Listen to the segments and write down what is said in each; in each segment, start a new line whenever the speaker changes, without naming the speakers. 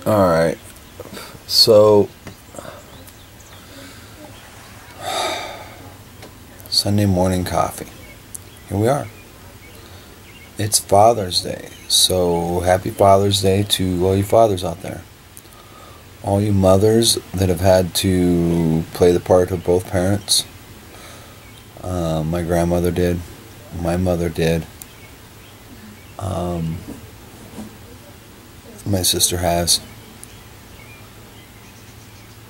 Alright, so Sunday morning coffee. Here we are. It's Father's Day, so happy Father's Day to all you fathers out there. All you mothers that have had to play the part of both parents. My grandmother did. My mother did. My sister has.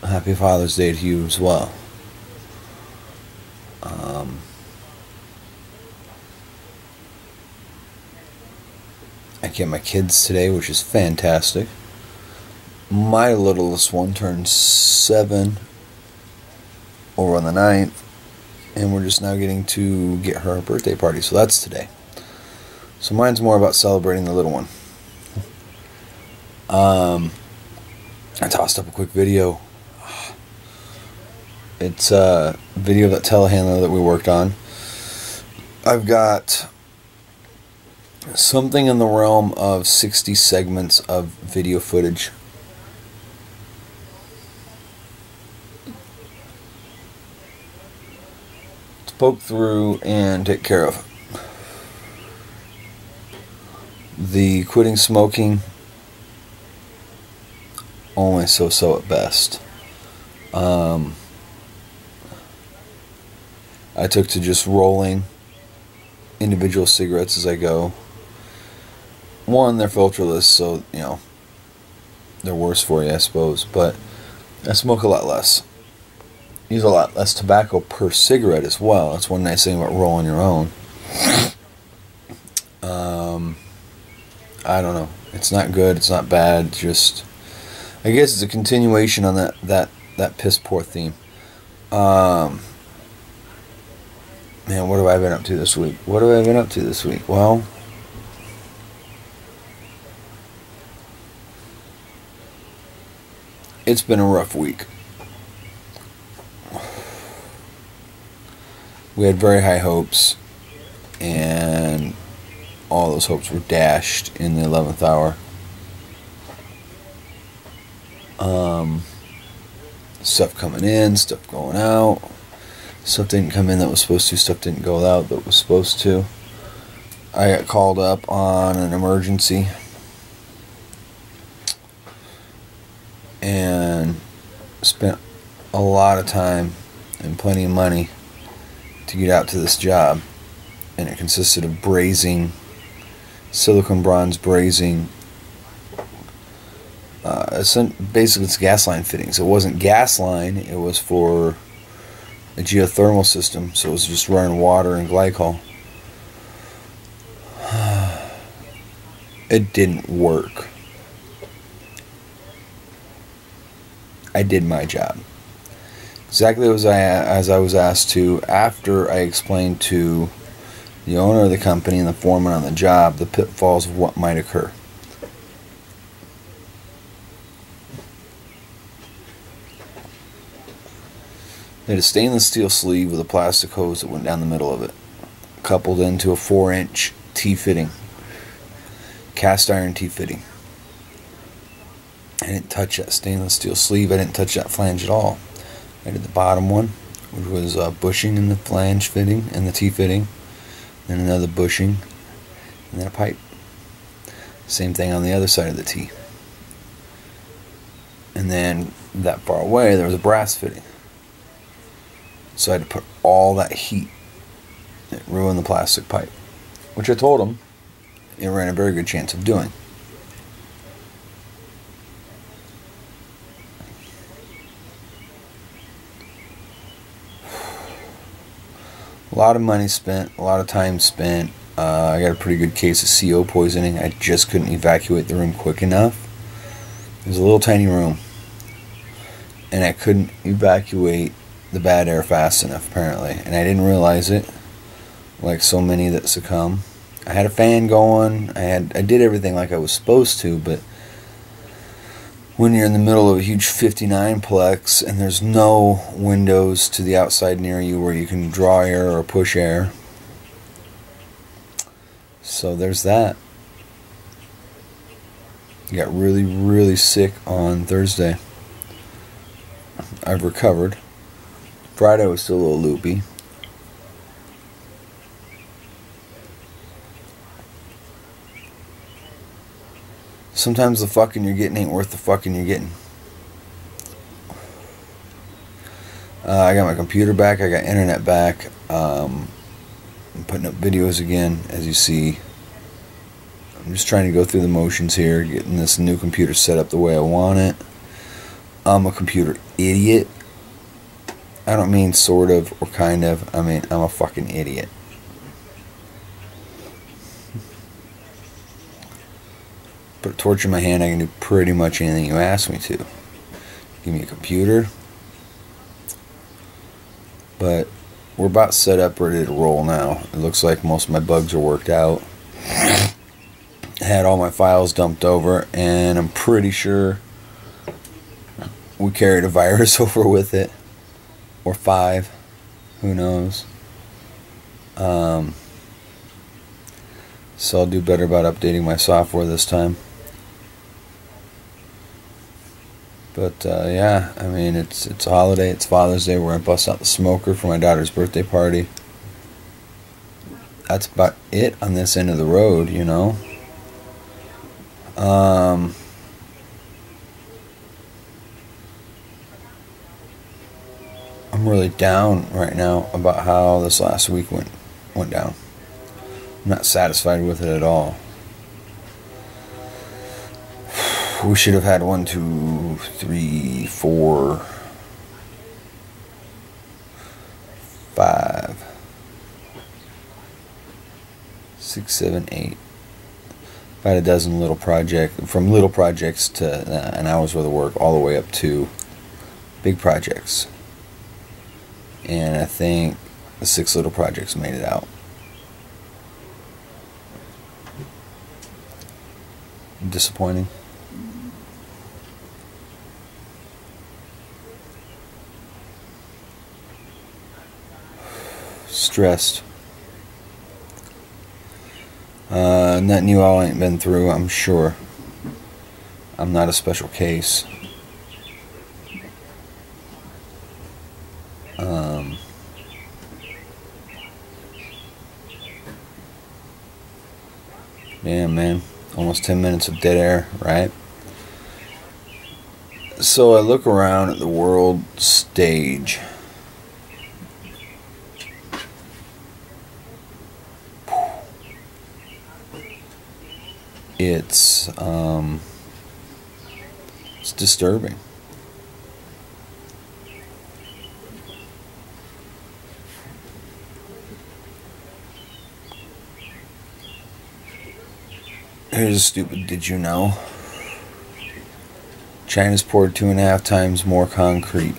Happy Father's Day to you as well. I get my kids today, which is fantastic. My littlest one turned 7 over on the 9th, and we're just now getting to get her a birthday party, so that's today. So mine's more about celebrating the little one. I tossed up a quick video. It's a video of that telehandler that we worked on. I've got something in the realm of 60 segments of video footage. To poke through and take care of. The quitting smoking, only so-so at best. I took to just rolling individual cigarettes as I go. One, they're filterless, so, you know, they're worse for you, I suppose. But I smoke a lot less. Use a lot less tobacco per cigarette as well. That's one nice thing about rolling your own. I don't know. It's not good. It's not bad. Just, I guess it's a continuation on that piss poor theme. Man, what have I been up to this week? Well, it's been a rough week. We had very high hopes, and all those hopes were dashed in the 11th hour. Stuff coming in, stuff going out. Stuff didn't come in that was supposed to. Stuff didn't go out that was supposed to. I got called up on an emergency. And spent a lot of time and plenty of money to get out to this job. And it consisted of brazing, silicone bronze brazing. Basically, it's gas line fittings. It wasn't gas line. It was for a geothermal system, so it was just running water and glycol. It didn't work. I did my job exactly as I was asked to, after I explained to the owner of the company and the foreman on the job the pitfalls of what might occur. They had a stainless steel sleeve with a plastic hose that went down the middle of it, coupled into a 4-inch T-fitting, cast iron T-fitting. I didn't touch that stainless steel sleeve. I didn't touch that flange at all. I did the bottom one, which was bushing in the flange fitting and the T-fitting, then another bushing, and then a pipe. Same thing on the other side of the T. And then that far away there was a brass fitting. So I had to put all that heat. It ruined the plastic pipe, which I told them it ran a very good chance of doing. A lot of money spent, a lot of time spent. I got a pretty good case of CO poisoning. I just couldn't evacuate the room quick enough. It was a little tiny room, and I couldn't evacuate the bad air fast enough, apparently, and I didn't realize it, like so many that succumb. I had a fan going, I did everything like I was supposed to, but when you're in the middle of a huge 59-plex and there's no windows to the outside near you where you can draw air or push air, so there's that. Got really, really sick on Thursday. I've recovered. Friday was still a little loopy. Sometimes the fucking you're getting ain't worth the fucking you're getting. I got my computer back. I got internet back. I'm putting up videos again, as you see. I'm just trying to go through the motions here, getting this new computer set up the way I want it. I'm a computer idiot. I don't mean sort of or kind of. I mean, I'm a fucking idiot. Put a torch in my hand, I can do pretty much anything you ask me to. Give me a computer. But we're about set up, ready to roll now. It looks like most of my bugs are worked out. I had all my files dumped over, and I'm pretty sure we carried a virus over with it. Or 5. Who knows? So I'll do better about updating my software this time. But yeah, I mean, it's a holiday. It's Father's Day. We're gonna bust out the smoker for my daughter's birthday party. That's about it on this end of the road, you know. I'm really down right now about how this last week went down. I'm not satisfied with it at all. We should have had 1, 2, 3, 4, 5, 6, 7, 8. About a dozen little projects, from little projects to an hour's worth of work, all the way up to big projects. And I think the 6 little projects made it out. Disappointing. Stressed. Nothing you all ain't been through, I'm sure. I'm not a special case. Yeah, man. Almost 10 minutes of dead air, right? So I look around at the world stage. It's disturbing. Here's a stupid did you know? China's poured 2.5 times more concrete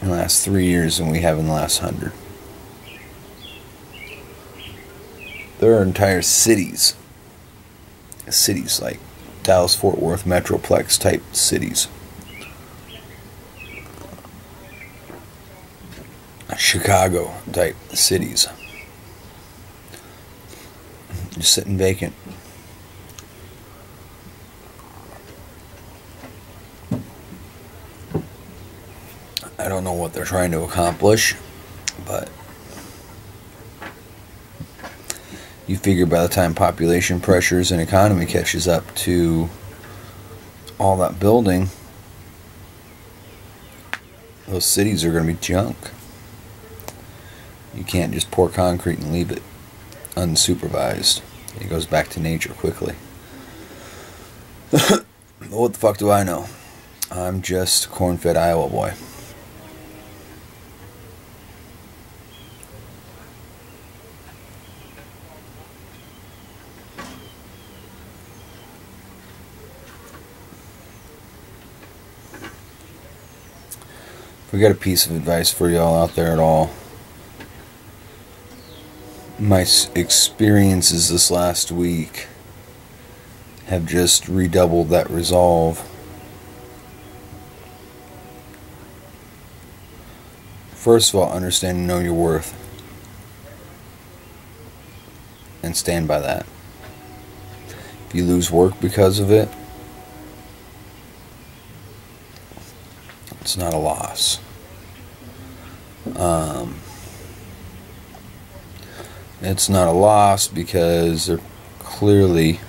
in the last 3 years than we have in the last 100. There are entire cities like Dallas, Fort Worth, Metroplex type cities, Chicago type cities, just sitting vacant. I don't know what they're trying to accomplish, but you figure by the time population pressures and economy catches up to all that building, those cities are going to be junk. You can't just pour concrete and leave it unsupervised. It goes back to nature quickly. But what the fuck do I know? I'm just a corn-fed Iowa boy. We got a piece of advice for y'all out there at all. My experiences this last week have just redoubled that resolve. First of all, understand and know your worth. And stand by that. you lose work because of it, it's not a loss. It's not a loss because they're clearly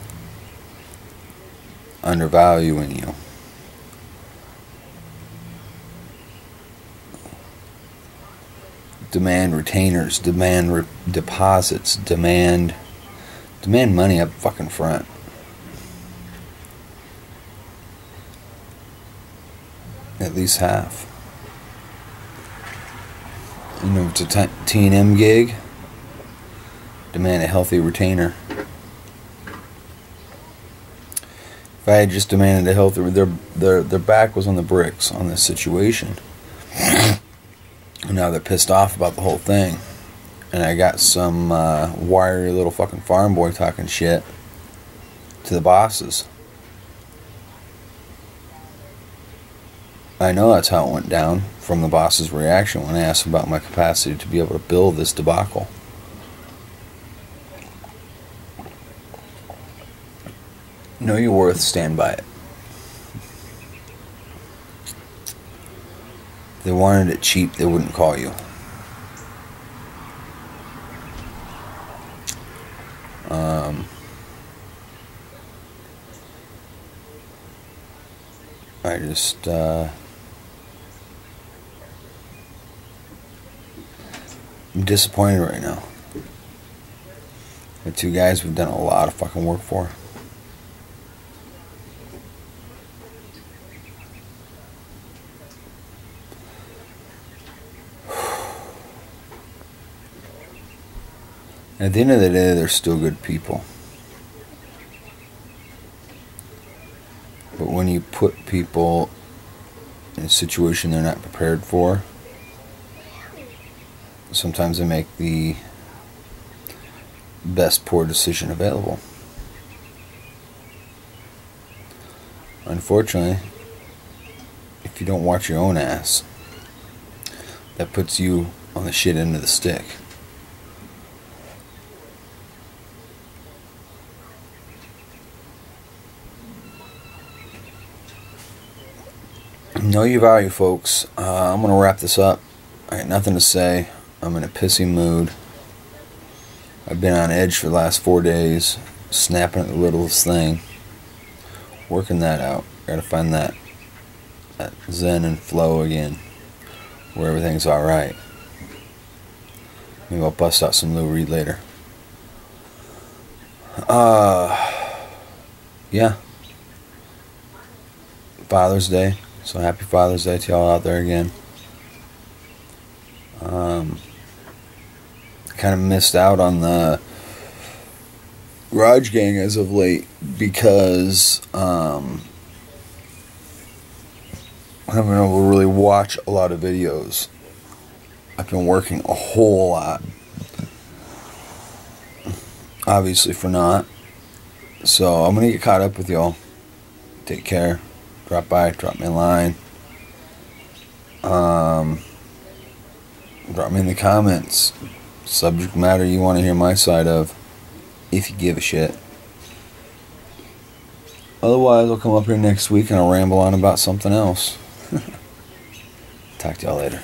undervaluing you. Demand retainers, demand deposits, demand money up fucking front. At least half. You know, if it's a T&M gig, demand a healthy retainer. If I had just demanded a healthy, their back was on the bricks on this situation. And now they're pissed off about the whole thing. And I got some wiry little fucking farm boy talking shit to the bosses. I know that's how it went down from the boss's reaction when I asked about my capacity to be able to build this debacle. Know your worth, stand by it. If they wanted it cheap, they wouldn't call you. I just I'm disappointed right now. The two guys we've done a lot of fucking work for. At the end of the day, they're still good people. But when you put people in a situation they're not prepared for, sometimes they make the best poor decision available. Unfortunately, if you don't watch your own ass, that puts you on the shit end of the stick. Know your value, folks. I'm going to wrap this up. I got nothing to say. I'm in a pissy mood. I've been on edge for the last 4 days, snapping at the littlest thing, working that out. Got to find that zen and flow again, where everything's alright. Maybe I'll bust out some Lou Reed later. Yeah. Father's Day. So happy Father's Day to y'all out there again. Kind of missed out on the Garage Gang as of late because I haven't been able to really watch a lot of videos. I've been working a whole lot. Obviously for not. So I'm going to get caught up with y'all. Take care. Drop by, drop me a line. Drop me in the comments subject matter you want to hear my side of, if you give a shit. Otherwise, I'll come up here next week and I'll ramble on about something else. Talk to y'all later.